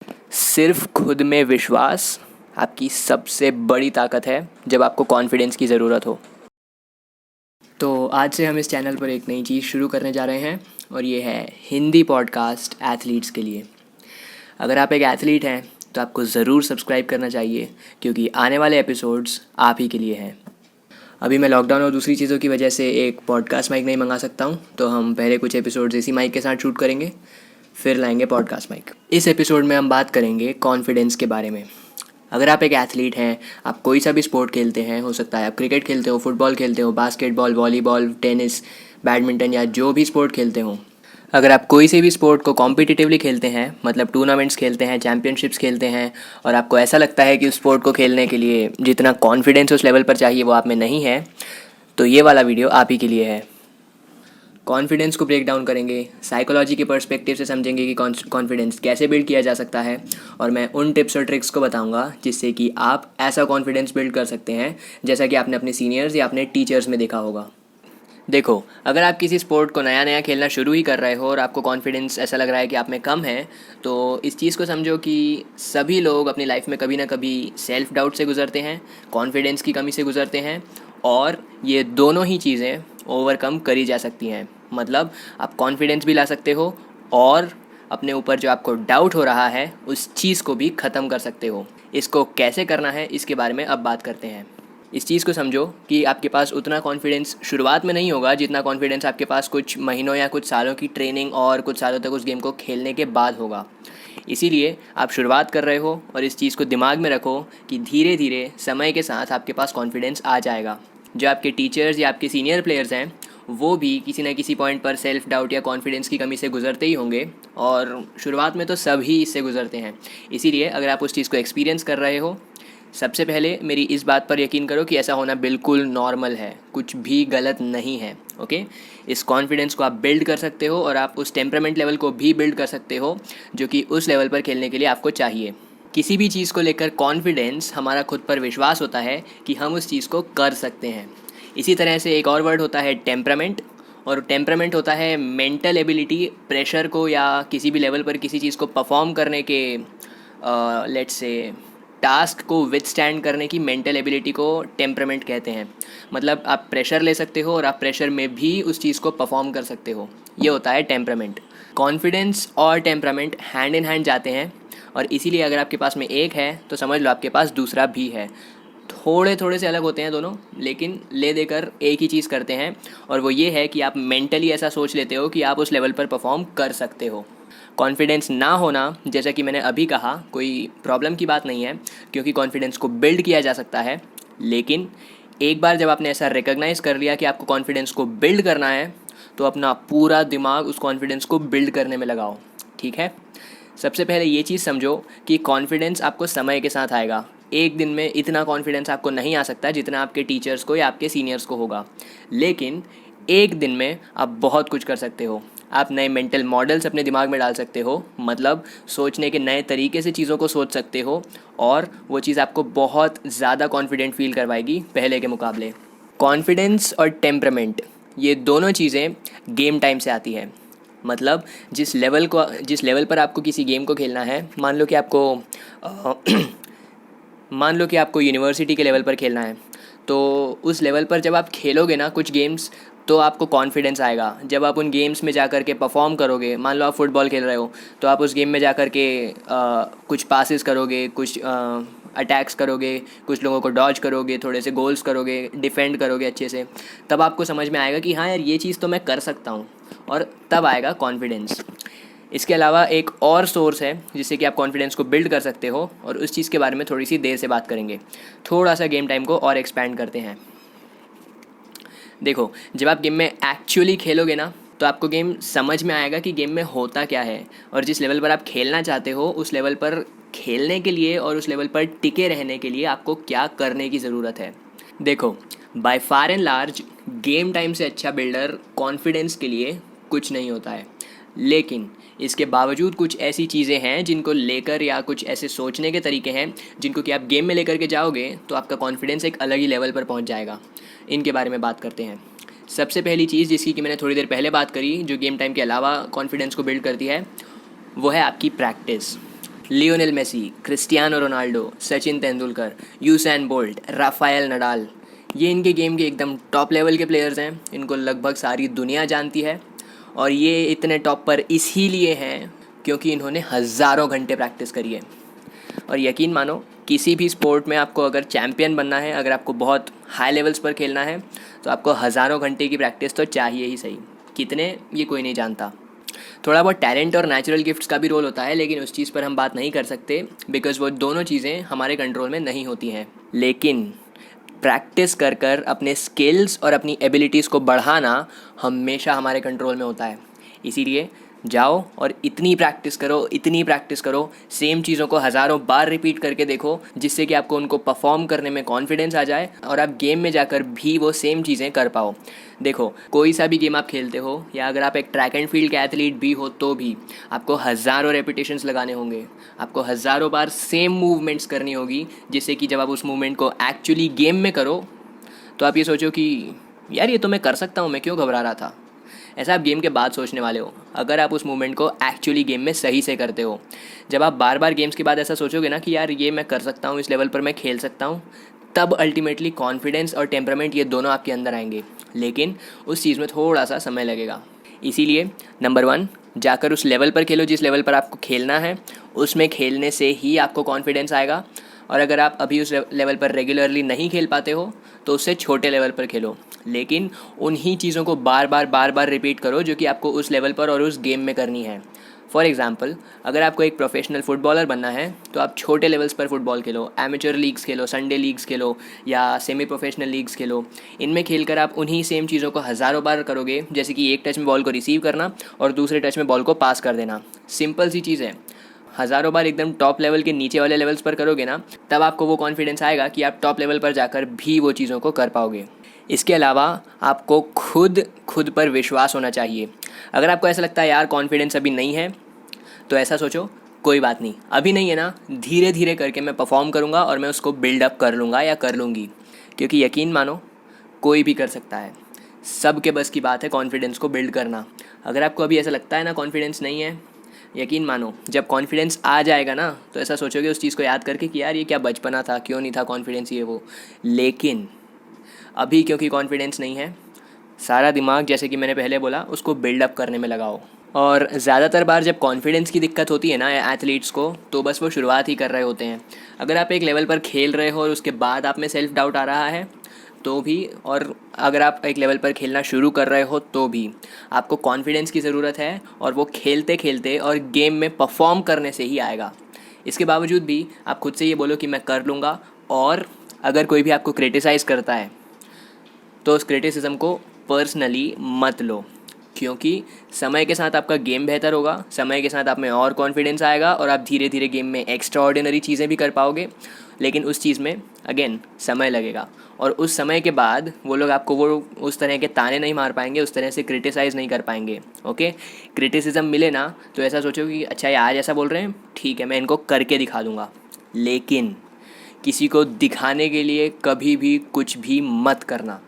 सिर्फ खुद में विश्वास आपकी सबसे बड़ी ताकत है जब आपको कॉन्फिडेंस की ज़रूरत हो। तो आज से हम इस चैनल पर एक नई चीज़ शुरू करने जा रहे हैं और ये है हिंदी पॉडकास्ट एथलीट्स के लिए। अगर आप एक एथलीट हैं तो आपको ज़रूर सब्सक्राइब करना चाहिए, क्योंकि आने वाले एपिसोड्स आप ही के लिए हैं। अभी मैं लॉकडाउन और दूसरी चीज़ों की वजह से एक पॉडकास्ट माइक नहीं मंगा सकता हूँ, तो हम पहले कुछ एपिसोड्स इसी माइक के साथ शूट करेंगे, फिर लाएंगे पॉडकास्ट माइक। इस एपिसोड में हम बात करेंगे कॉन्फिडेंस के बारे में। अगर आप एक एथलीट हैं, आप कोई सा भी स्पोर्ट खेलते हैं, हो सकता है आप क्रिकेट खेलते हो, फुटबॉल खेलते हो, बास्केटबॉल, वॉलीबॉल, टेनिस, बैडमिंटन या जो भी स्पोर्ट खेलते हो, अगर आप कोई से भी स्पोर्ट को कॉम्पिटिटिवली खेलते हैं, मतलब टूर्नामेंट्स खेलते हैं, चैम्पियनशिप्स खेलते हैं, और आपको ऐसा लगता है कि उस स्पोर्ट को खेलने के लिए जितना कॉन्फिडेंस उस लेवल पर चाहिए वो आप में नहीं है, तो ये वाला वीडियो आप ही के लिए है। कॉन्फिडेंस को ब्रेक डाउन करेंगे, साइकोलॉजी के पर्सपेक्टिव से समझेंगे कि कॉन्फिडेंस कैसे बिल्ड किया जा सकता है, और मैं उन टिप्स और ट्रिक्स को बताऊंगा जिससे कि आप ऐसा कॉन्फिडेंस बिल्ड कर सकते हैं जैसा कि आपने अपने सीनियर्स या अपने टीचर्स में देखा होगा। देखो, अगर आप किसी स्पोर्ट को नया नया खेलना शुरू ही कर रहे हो और आपको कॉन्फिडेंस ऐसा लग रहा है कि आप में कम है, तो इस चीज़ को समझो कि सभी लोग अपनी लाइफ में कभी ना कभी सेल्फ डाउट से गुजरते हैं, कॉन्फिडेंस की कमी से गुजरते हैं, और ये दोनों ही चीज़ें ओवरकम करी जा सकती हैं। मतलब आप कॉन्फिडेंस भी ला सकते हो और अपने ऊपर जो आपको डाउट हो रहा है उस चीज़ को भी ख़त्म कर सकते हो। इसको कैसे करना है इसके बारे में अब बात करते हैं। इस चीज़ को समझो कि आपके पास उतना कॉन्फिडेंस शुरुआत में नहीं होगा जितना कॉन्फिडेंस आपके पास कुछ महीनों या कुछ सालों की ट्रेनिंग और कुछ सालों तक उस गेम को खेलने के बाद होगा। इसीलिए आप शुरुआत कर रहे हो और इस चीज़ को दिमाग में रखो कि धीरे धीरे समय के साथ आपके पास कॉन्फिडेंस आ जाएगा। जो आपके टीचर्स या आपके सीनियर प्लेयर्स हैं वो भी किसी न किसी पॉइंट पर सेल्फ डाउट या कॉन्फिडेंस की कमी से गुजरते ही होंगे, और शुरुआत में तो सभी इससे गुजरते हैं। इसीलिए अगर आप उस चीज़ को एक्सपीरियंस कर रहे हो, सबसे पहले मेरी इस बात पर यकीन करो कि ऐसा होना बिल्कुल नॉर्मल है, कुछ भी गलत नहीं है। ओके, इस कॉन्फिडेंस को आप बिल्ड कर सकते हो और आप उस टेम्परामेंट लेवल को भी बिल्ड कर सकते हो जो कि उस लेवल पर खेलने के लिए आपको चाहिए। किसी भी चीज़ को लेकर कॉन्फिडेंस हमारा खुद पर विश्वास होता है कि हम उस चीज़ को कर सकते हैं। इसी तरह से एक और वर्ड होता है टेम्परामेंट, और टेम्परामेंट होता है मेंटल एबिलिटी, प्रेशर को या किसी भी लेवल पर किसी चीज़ को परफॉर्म करने के लेट्स से टास्क को विथस्टैंड करने की मेंटल एबिलिटी को टेम्परामेंट कहते हैं। मतलब आप प्रेशर ले सकते हो और आप प्रेशर में भी उस चीज़ को परफॉर्म कर सकते हो, ये होता है टेम्परामेंट। कॉन्फिडेंस और टेम्परामेंट हैंड इन हैंड जाते हैं, और इसीलिए अगर आपके पास में एक है तो समझ लो आपके पास दूसरा भी है। थोड़े थोड़े से अलग होते हैं दोनों, लेकिन ले देकर एक ही चीज़ करते हैं, और वो ये है कि आप मेंटली ऐसा सोच लेते हो कि आप उस लेवल पर परफॉर्म कर सकते हो। कॉन्फिडेंस ना होना, जैसा कि मैंने अभी कहा, कोई प्रॉब्लम की बात नहीं है, क्योंकि कॉन्फिडेंस को बिल्ड किया जा सकता है। लेकिन एक बार जब आपने ऐसा रिकॉग्नाइज़ कर लिया कि आपको कॉन्फिडेंस को बिल्ड करना है, तो अपना पूरा दिमाग उस कॉन्फिडेंस को बिल्ड करने में लगाओ। ठीक है, सबसे पहले ये चीज़ समझो कि कॉन्फिडेंस आपको समय के साथ आएगा। एक दिन में इतना कॉन्फिडेंस आपको नहीं आ सकता जितना आपके टीचर्स को या आपके सीनियर्स को होगा, लेकिन एक दिन में आप बहुत कुछ कर सकते हो। आप नए मेंटल मॉडल्स अपने दिमाग में डाल सकते हो, मतलब सोचने के नए तरीके से चीज़ों को सोच सकते हो, और वो चीज़ आपको बहुत ज़्यादा कॉन्फिडेंट फील करवाएगी पहले के मुकाबले। कॉन्फिडेंस और टेम्परामेंट, ये दोनों चीज़ें गेम टाइम से आती है। मतलब जिस लेवल पर आपको किसी गेम को खेलना है, मान लो कि आपको यूनिवर्सिटी के लेवल पर खेलना है, तो उस लेवल पर जब आप खेलोगे ना कुछ गेम्स, तो आपको कॉन्फिडेंस आएगा। जब आप उन गेम्स में जा कर के परफॉर्म करोगे, मान लो आप फुटबॉल खेल रहे हो, तो आप उस गेम में जा कर के कुछ पासेस करोगे, कुछ अटैक्स करोगे, कुछ लोगों को डॉज करोगे, थोड़े से गोल्स करोगे, डिफेंड करोगे अच्छे से, तब आपको समझ में आएगा कि हाँ यार, ये चीज़ तो मैं कर सकता हूँ, और तब आएगा कॉन्फिडेंस। इसके अलावा एक और सोर्स है जिससे कि आप कॉन्फिडेंस को बिल्ड कर सकते हो, और उस चीज़ के बारे में थोड़ी सी देर से बात करेंगे। थोड़ा सा गेम टाइम को और एक्सपैंड करते हैं। देखो, जब आप गेम में एक्चुअली खेलोगे ना, तो आपको गेम समझ में आएगा कि गेम में होता क्या है, और जिस लेवल पर आप खेलना चाहते हो उस लेवल पर खेलने के लिए और उस लेवल पर टिके रहने के लिए आपको क्या करने की ज़रूरत है। देखो, by far and large game time से अच्छा बिल्डर कॉन्फिडेंस के लिए कुछ नहीं होता है, लेकिन इसके बावजूद कुछ ऐसी चीज़ें हैं जिनको लेकर, या कुछ ऐसे सोचने के तरीके हैं जिनको कि आप गेम में लेकर के जाओगे तो आपका कॉन्फिडेंस एक अलग ही लेवल पर पहुंच जाएगा। इनके बारे में बात करते हैं। सबसे पहली चीज़ जिसकी कि मैंने थोड़ी देर पहले बात करी, जो गेम टाइम के अलावा कॉन्फिडेंस को बिल्ड करती है, वो है आपकी practice. Lionel Messi, Cristiano Ronaldo, Sachin Tendulkar, Usain Bolt, Rafael Nadal, ये इनके गेम के एकदम टॉप लेवल के प्लेयर्स हैं। इनको लगभग सारी दुनिया जानती है और ये इतने टॉप पर इसीलिए हैं क्योंकि इन्होंने हज़ारों घंटे प्रैक्टिस करी है। और यकीन मानो, किसी भी स्पोर्ट में आपको अगर चैम्पियन बनना है, अगर आपको बहुत हाई लेवल्स पर खेलना है, तो आपको हज़ारों घंटे की प्रैक्टिस तो चाहिए ही सही। कितने, ये कोई नहीं जानता। थोड़ा बहुत टैलेंट और नेचुरल गिफ्ट्स का भी रोल होता है, लेकिन उस चीज़ पर हम बात नहीं कर सकते बिकॉज़ वो दोनों चीज़ें हमारे कंट्रोल में नहीं होती हैं। लेकिन प्रैक्टिस कर कर अपने स्किल्स और अपनी एबिलिटीज़ को बढ़ाना हमेशा हमारे कंट्रोल में होता है। इसीलिए जाओ और इतनी प्रैक्टिस करो, सेम चीज़ों को हज़ारों बार रिपीट करके देखो, जिससे कि आपको उनको परफॉर्म करने में कॉन्फिडेंस आ जाए और आप गेम में जाकर भी वो सेम चीज़ें कर पाओ। देखो, कोई सा भी गेम आप खेलते हो या अगर आप एक ट्रैक एंड फील्ड के एथलीट भी हो तो भी आपको हज़ारों रेपिटेशंस लगाने होंगे, आपको हज़ारों बार सेम मूवमेंट्स करनी होगी, जिससे कि जब आप उस मूवमेंट को एक्चुअली गेम में करो तो आप ये सोचो कि यार ये तो मैं कर सकता हूँ, मैं क्यों घबरा रहा था। ऐसा आप गेम के बाद सोचने वाले हो, अगर आप उस मूवमेंट को एक्चुअली गेम में सही से करते हो। जब आप बार बार गेम्स के बाद ऐसा सोचोगे ना कि यार ये मैं कर सकता हूँ, इस लेवल पर मैं खेल सकता हूँ, तब अल्टीमेटली कॉन्फिडेंस और टेम्परामेंट ये दोनों आपके अंदर आएंगे। लेकिन उस चीज़ में थोड़ा सा समय लगेगा। इसीलिए नंबर 1, जाकर उस लेवल पर खेलो जिस लेवल पर आपको खेलना है। उसमें खेलने से ही आपको कॉन्फिडेंस आएगा। और अगर आप अभी उस लेवल पर रेगुलरली नहीं खेल पाते हो तो उससे छोटे लेवल पर खेलो, लेकिन उन्हीं चीज़ों को बार बार रिपीट करो जो कि आपको उस लेवल पर और उस गेम में करनी है। फॉर एग्ज़ाम्पल, अगर आपको एक प्रोफेशनल फ़ुटबॉलर बनना है तो आप छोटे लेवल्स पर फुटबॉल खेलो, एमेचर लीग्स खेलो, संडे लीग्स खेलो या सेमी प्रोफेशनल लीग्स खेलो। इनमें खेलकर आप उन्हीं सेम चीज़ों को हज़ारों बार करोगे, जैसे कि एक टच में बॉल को रिसीव करना और दूसरे टच में बॉल को पास कर देना। सिंपल सी चीज़ है। हज़ारों बार एकदम टॉप लेवल के नीचे वाले लेवल्स पर करोगे ना, तब आपको वो कॉन्फिडेंस आएगा कि आप टॉप लेवल पर जाकर भी वो चीज़ों को कर पाओगे। इसके अलावा आपको खुद पर विश्वास होना चाहिए। अगर आपको ऐसा लगता है यार कॉन्फिडेंस अभी नहीं है, तो ऐसा सोचो, कोई बात नहीं, अभी नहीं है ना, धीरे धीरे करके मैं परफॉर्म करूँगा और मैं उसको बिल्डअप कर लूँगा या कर लूँगी। क्योंकि यकीन मानो, कोई भी कर सकता है, सबके बस की बात है कॉन्फिडेंस को बिल्ड करना। अगर आपको अभी ऐसा लगता है ना कॉन्फिडेंस नहीं है, यकीन मानो जब कॉन्फिडेंस आ जाएगा ना, तो ऐसा सोचोगे उस चीज़ को याद करके कि यार ये क्या बचपना था, क्यों नहीं था कॉन्फिडेंस ये वो। लेकिन अभी क्योंकि कॉन्फिडेंस नहीं है, सारा दिमाग, जैसे कि मैंने पहले बोला, उसको बिल्डअप करने में लगाओ। और ज़्यादातर बार जब कॉन्फिडेंस की दिक्कत होती है ना एथलीट्स को, तो बस वो शुरुआत ही कर रहे होते हैं। अगर आप एक लेवल पर खेल रहे हो और उसके बाद आप में सेल्फ डाउट आ रहा है तो भी, और अगर आप एक लेवल पर खेलना शुरू कर रहे हो तो भी, आपको कॉन्फिडेंस की ज़रूरत है और वो खेलते खेलते और गेम में परफॉर्म करने से ही आएगा। इसके बावजूद भी आप खुद से ये बोलो कि मैं कर लूँगा। और अगर कोई भी आपको क्रिटिसाइज़ करता है तो उस क्रिटिसिज्म को पर्सनली मत लो, क्योंकि समय के साथ आपका गेम बेहतर होगा, समय के साथ आप में और कॉन्फिडेंस आएगा और आप धीरे धीरे गेम में एक्स्ट्रा ऑर्डिनरी चीज़ें भी कर पाओगे। लेकिन उस चीज़ में अगेन समय लगेगा, और उस समय के बाद वो लोग आपको वो उस तरह के ताने नहीं मार पाएंगे, उस तरह से क्रिटिसाइज़ नहीं कर पाएंगे। ओके, क्रिटिसिज्म मिले ना तो ऐसा सोचो कि अच्छा ये आज ऐसा बोल रहे हैं, ठीक है मैं इनको करके दिखा दूँगा। लेकिन किसी को दिखाने के लिए कभी भी कुछ भी मत करना,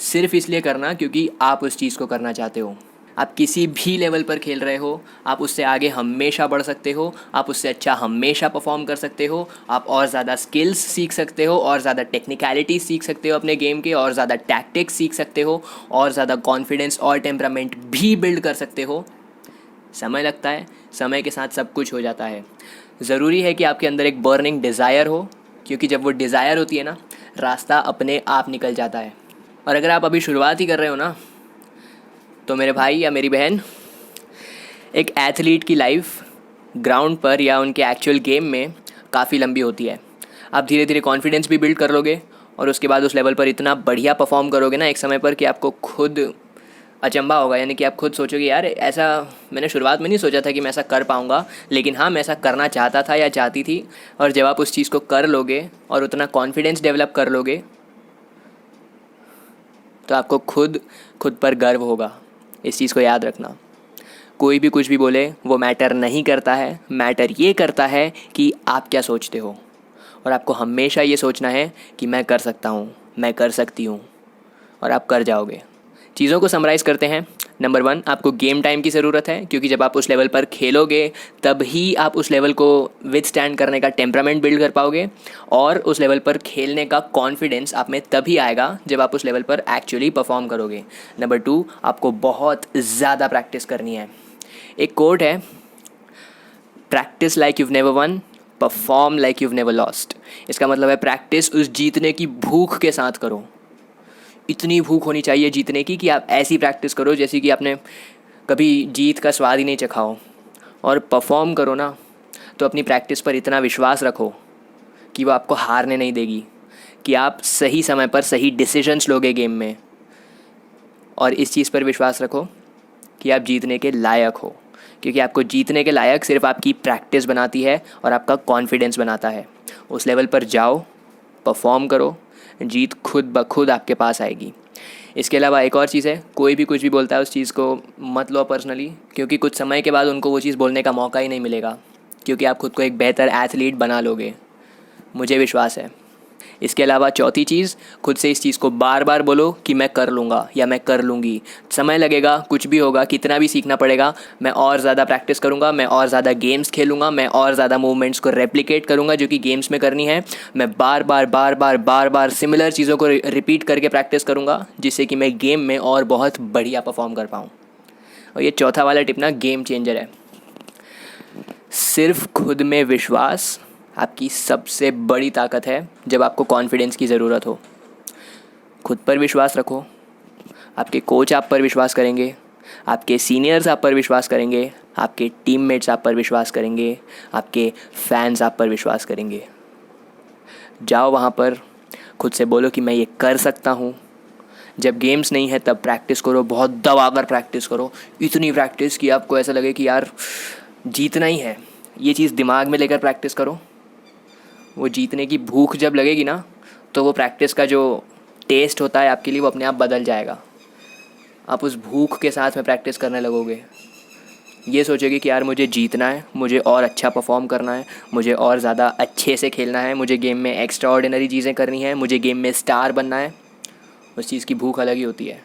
सिर्फ इसलिए करना क्योंकि आप उस चीज़ को करना चाहते हो। आप किसी भी लेवल पर खेल रहे हो, आप उससे आगे हमेशा बढ़ सकते हो, आप उससे अच्छा हमेशा परफॉर्म कर सकते हो, आप और ज़्यादा स्किल्स सीख सकते हो, और ज़्यादा टेक्निकलिटी सीख सकते हो अपने गेम के, और ज़्यादा टैक्टिक्स सीख सकते हो, और ज़्यादा कॉन्फिडेंस और टेम्परामेंट भी बिल्ड कर सकते हो। समय लगता है, समय के साथ सब कुछ हो जाता है। ज़रूरी है कि आपके अंदर एक बर्निंग डिज़ायर हो, क्योंकि जब वो डिज़ायर होती है ना, रास्ता अपने आप निकल जाता है। और अगर आप अभी शुरुआत ही कर रहे हो ना, तो मेरे भाई या मेरी बहन, एक एथलीट की लाइफ ग्राउंड पर या उनके एक्चुअल गेम में काफ़ी लंबी होती है। आप धीरे धीरे कॉन्फिडेंस भी बिल्ड कर लोगे और उसके बाद उस लेवल पर इतना बढ़िया परफॉर्म करोगे ना एक समय पर कि आपको खुद अचंभा होगा। यानी कि आप खुद सोचोगे यार ऐसा मैंने शुरुआत में नहीं सोचा था कि मैं ऐसा कर पाऊँगा, लेकिन हाँ मैं ऐसा करना चाहता था या चाहती थी। और जब आप उस चीज़ को कर लोगे और उतना कॉन्फिडेंस डेवलप कर लोगे तो आपको खुद पर गर्व होगा। इस चीज़ को याद रखना। कोई भी कुछ भी बोले वो मैटर नहीं करता है, मैटर ये करता है कि आप क्या सोचते हो। और आपको हमेशा ये सोचना है कि मैं कर सकता हूँ, मैं कर सकती हूँ, और आप कर जाओगे। चीज़ों को समराइज़ करते हैं। नंबर 1, आपको गेम टाइम की ज़रूरत है, क्योंकि जब आप उस लेवल पर खेलोगे तब ही आप उस लेवल को विथस्टैंड करने का टेम्परामेंट बिल्ड कर पाओगे, और उस लेवल पर खेलने का कॉन्फिडेंस आप में तभी आएगा जब आप उस लेवल पर एक्चुअली परफॉर्म करोगे। नंबर 2, आपको बहुत ज़्यादा प्रैक्टिस करनी है। एक कोट है, practice like you've never won, perform like you've never lost. इसका मतलब है प्रैक्टिस उस जीतने की भूख के साथ करो। इतनी भूख होनी चाहिए जीतने की कि आप ऐसी प्रैक्टिस करो जैसे कि आपने कभी जीत का स्वाद ही नहीं चखा हो। और परफॉर्म करो ना, तो अपनी प्रैक्टिस पर इतना विश्वास रखो कि वो आपको हारने नहीं देगी, कि आप सही समय पर सही डिसीजंस लोगे गेम में। और इस चीज़ पर विश्वास रखो कि आप जीतने के लायक हो, क्योंकि आपको जीतने के लायक सिर्फ आपकी प्रैक्टिस बनाती है और आपका कॉन्फिडेंस बनाता है। उस लेवल पर जाओ, परफॉर्म करो, जीत खुद ब खुद आपके पास आएगी। इसके अलावा एक और चीज़ है, कोई भी कुछ भी बोलता है उस चीज़ को मत लो पर्सनली, क्योंकि कुछ समय के बाद उनको वो चीज़ बोलने का मौका ही नहीं मिलेगा, क्योंकि आप खुद को एक बेहतर एथलीट बना लोगे, मुझे विश्वास है। इसके अलावा चौथी चीज़, खुद से इस चीज़ को बार बार बोलो कि मैं कर लूँगा या मैं कर लूँगी। समय लगेगा, कुछ भी होगा, कितना भी सीखना पड़ेगा, मैं और ज़्यादा प्रैक्टिस करूँगा, मैं और ज़्यादा गेम्स खेलूँगा, मैं और ज़्यादा मूवमेंट्स को रेप्लिकेट करूँगा जो कि गेम्स में करनी है। मैं बार बार सिमिलर चीज़ों को रिपीट करके प्रैक्टिस करूँगा, जिससे कि मैं गेम में और बहुत बढ़िया परफॉर्म कर पाऊँ। और ये चौथा वाला टिप ना गेम चेंजर है। सिर्फ खुद में विश्वास आपकी सबसे बड़ी ताकत है जब आपको कॉन्फिडेंस की ज़रूरत हो। खुद पर विश्वास रखो, आपके कोच आप पर विश्वास करेंगे, आपके सीनियर्स आप पर विश्वास करेंगे, आपके टीममेट्स आप पर विश्वास करेंगे, आपके फैंस आप पर विश्वास करेंगे। जाओ वहाँ पर, खुद से बोलो कि मैं ये कर सकता हूँ। जब गेम्स नहीं है तब प्रैक्टिस करो, बहुत दबाकर प्रैक्टिस करो, इतनी प्रैक्टिस कि आपको ऐसा लगे कि यार जीतना ही है। ये चीज़ दिमाग में लेकर प्रैक्टिस करो। वो जीतने की भूख जब लगेगी ना, तो वो प्रैक्टिस का जो टेस्ट होता है आपके लिए वो अपने आप बदल जाएगा। आप उस भूख के साथ में प्रैक्टिस करने लगोगे। ये सोचोगे कि यार मुझे जीतना है, मुझे और अच्छा परफॉर्म करना है, मुझे और ज़्यादा अच्छे से खेलना है, मुझे गेम में एक्स्ट्रा ऑर्डिनरी चीज़ें करनी है, मुझे गेम में स्टार बनना है। उस चीज़ की भूख अलग ही होती है।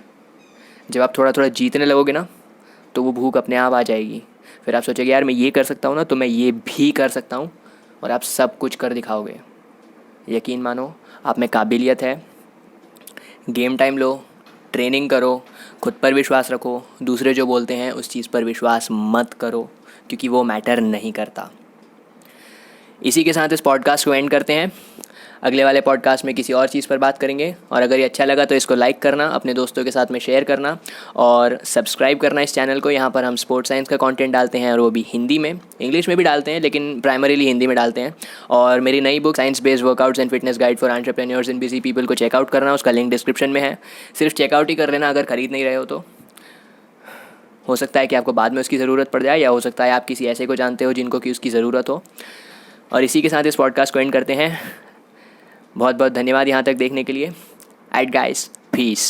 जब आप थोड़ा थोड़ा जीतने लगोगे ना, तो वो भूख अपने आप आ जाएगी। फिर आप सोचोगे यार मैं ये कर सकता हूँ ना, तो मैं ये भी कर सकता हूँ, और आप सब कुछ कर दिखाओगे। यकीन मानो, आप में काबिलियत है। गेम टाइम लो, ट्रेनिंग करो, खुद पर विश्वास रखो। दूसरे जो बोलते हैं उस चीज़ पर विश्वास मत करो, क्योंकि वो मैटर नहीं करता। इसी के साथ इस पॉडकास्ट को एंड करते हैं। अगले वाले पॉडकास्ट में किसी और चीज़ पर बात करेंगे। और अगर ये अच्छा लगा तो इसको लाइक करना, अपने दोस्तों के साथ में शेयर करना और सब्सक्राइब करना इस चैनल को। यहाँ पर हम स्पोर्ट्स साइंस का कंटेंट डालते हैं, और वो भी हिंदी में, इंग्लिश में भी डालते हैं, लेकिन प्राइमरीली हिंदी में डालते हैं। और मेरी नई book science based workouts and fitness guide for entrepreneurs and busy people को चेकआउट करना, उसका लिंक डिस्क्रिप्शन में है। सिर्फ चेकआउट ही कर लेना अगर खरीद नहीं रहे हो तो। हो सकता है कि आपको बाद में उसकी ज़रूरत पड़ जाए, या हो सकता है आप किसी ऐसे को जानते हो जिनको कि उसकी ज़रूरत हो। और इसी के साथ इस पॉडकास्ट को एंड करते हैं। बहुत बहुत धन्यवाद यहाँ तक देखने के लिए। एट गाइस, पीस।